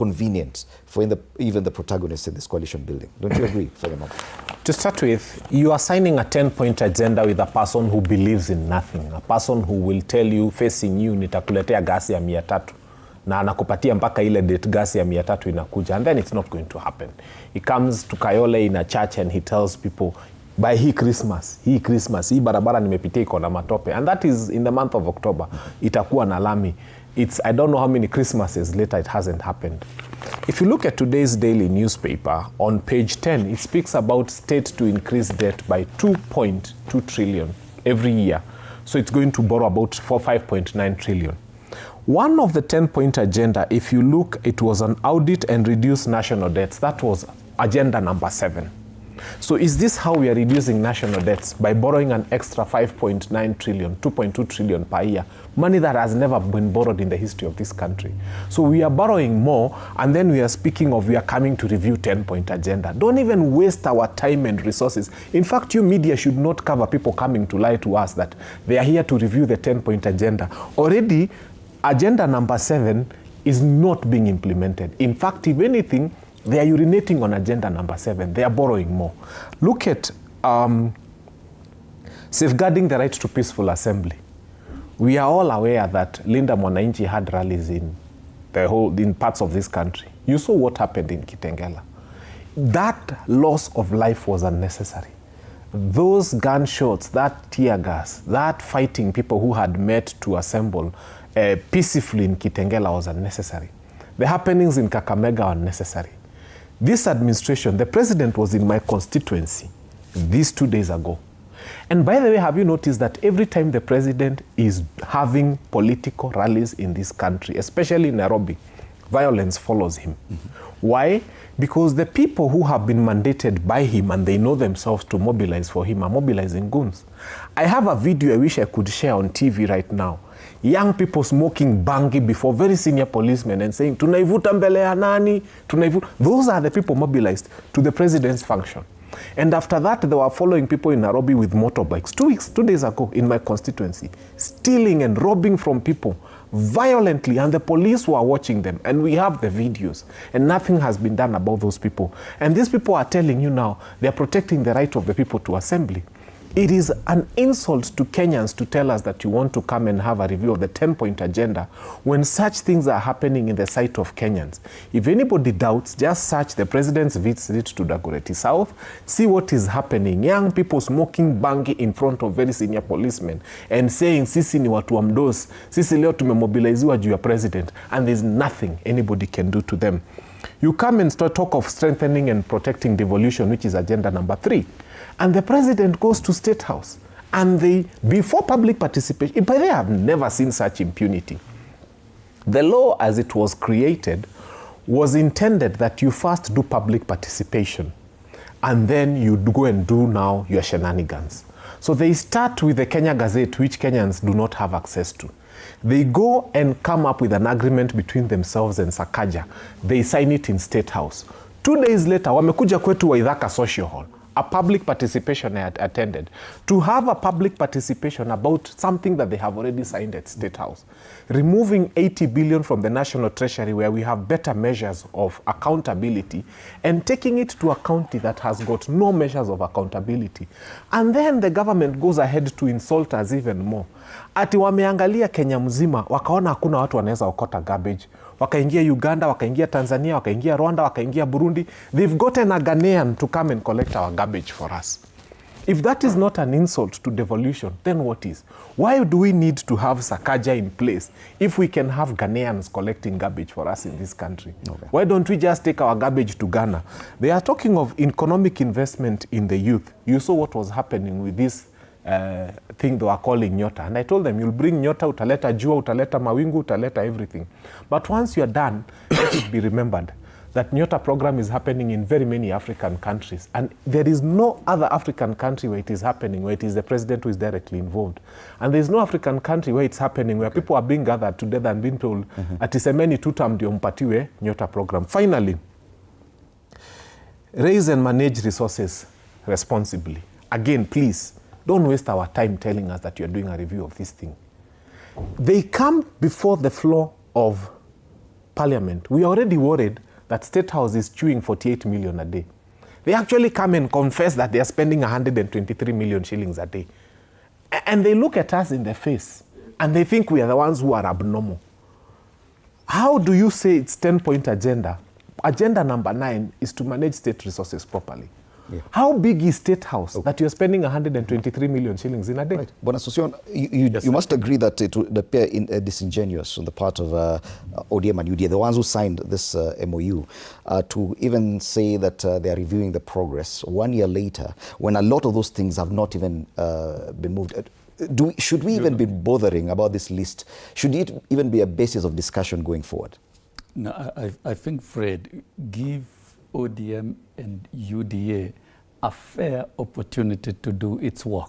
convenient for even the protagonists in this coalition building. Don't you agree, Fanya Mambo? To start with, you are signing a 10-point agenda with a person who believes in nothing, a person who will tell you, facing you, nitakuletea gasi ya 300 na anakupatia mpaka ile date gasi ya 300 inakuja, and then it's not going to happen. He comes to Kayole in a church and he tells people, by hii Christmas, hii barabara nimepitia iko na matope, and that is in the month of October. Itakuwa na lami. It's, I don't know how many Christmases later it hasn't happened. If you look at today's daily newspaper, on page 10, it speaks about state to increase debt by 2.2 trillion every year. So it's going to borrow about 5.9 trillion. One of the 10-point agenda, if you look, it was on audit and reduce national debts. That was agenda number 7. So is this how we are reducing national debts? By borrowing an extra 5.9 trillion, 2.2 trillion per year, money that has never been borrowed in the history of this country. So we are borrowing more, and then we are speaking of we are coming to review 10-point agenda. Don't even waste our time and resources. In fact, you media should not cover people coming to lie to us that they are here to review the 10-point agenda. Already, agenda number 7 is not being implemented. In fact, if anything, they are urinating on agenda number 7. They are borrowing more. Look at safeguarding the right to peaceful assembly. We are all aware that Linda Mwananchi had rallies in parts of this country. You saw what happened in Kitengela. That loss of life was unnecessary. Those gunshots, that tear gas, that fighting people who had met to assemble peacefully in Kitengela was unnecessary. The happenings in Kakamega are unnecessary. This administration, the president was in my constituency these 2 days ago. And by the way, have you noticed that every time the president is having political rallies in this country, especially in Nairobi, violence follows him? Why? Because the people who have been mandated by him and they know themselves to mobilize for him are mobilizing goons. I have a video I wish I could share on TV right now. Young people smoking bangi before very senior policemen and saying, tunaivuta mbele ya nani? Tunaivuta. Those are the people mobilized to the president's function. And after that, they were following people in Nairobi with motorbikes. 2 days ago in my constituency, stealing and robbing from people violently, and the police were watching them. And we have the videos, and nothing has been done about those people. And these people are telling you now, they're protecting the right of the people to assembly. It is an insult to Kenyans to tell us that you want to come and have a review of the 10-point agenda when such things are happening in the sight of Kenyans. If anybody doubts, just search the president's visit to Dagoretti South, see what is happening. Young people smoking bangi in front of very senior policemen and saying, sisi ni watu wa mdosi, sisi leo tumemobiliziwa juu ya president, and there's nothing anybody can do to them. You come and talk of strengthening and protecting devolution, which is agenda number 3. And the president goes to State House. And they, before public participation, but they have never seen such impunity. The law as it was created was intended that you first do public participation. And then you go and do now your shenanigans. So they start with the Kenya Gazette, which Kenyans do not have access to. They go and come up with an agreement between themselves and Sakaja. They sign it in State House. 2 days later, wamekuja kwetu Waithaka Social Hall. A public participation I had attended. To have a public participation about something that they have already signed at State House. Removing 80 billion from the National Treasury where we have better measures of accountability and taking it to a county that has got no measures of accountability. And then the government goes ahead to insult us even more. Ati wameangalia Kenya mzima, wakaona hakuna watu wanaweza okota garbage. Wakaingia Uganda, wakaingia Tanzania, wakaingia Rwanda, wakaingia Burundi. They've gotten a Ghanaian to come and collect our garbage for us. If that is not an insult to devolution, then what is? Why do we need to have Sakaja in place if we can have Ghanaians collecting garbage for us in this country? Okay. Why don't we just take our garbage to Ghana? They are talking of economic investment in the youth. You saw what was happening with this thing they were calling Nyota. And I told them, you'll bring Nyota, utaleta jua, utaleta mawingu, utaleta everything. But once you're done, let it be remembered that Nyota program is happening in very many African countries. And there is no other African country where it is happening, where it is the president who is directly involved. And there is no African country where it's happening, where people are being gathered together and being told, atisemeni tutam ndio mpatiwe Nyota program. Finally, raise and manage resources responsibly. Again, please, don't waste our time telling us that you're doing a review of this thing. They come before the floor of Parliament, we are already worried that State House is chewing 48 million a day. They actually come and confess that they are spending 123 million shillings a day. And they look at us in the face and they think we are the ones who are abnormal. How do you say it's 10-point agenda? Agenda number 9 is to manage state resources properly. Yeah. How big is State House that you're spending 123 million shillings in a day? Right. Bwana Sosion, you must agree that it would appear disingenuous on the part of ODM and UDA, the ones who signed this MOU, to even say that they are reviewing the progress 1 year later, when a lot of those things have not even been moved. Should we even be bothering about this list? Should it even be a basis of discussion going forward? No, I think, Fred, give ODM and UDA a fair opportunity to do its work.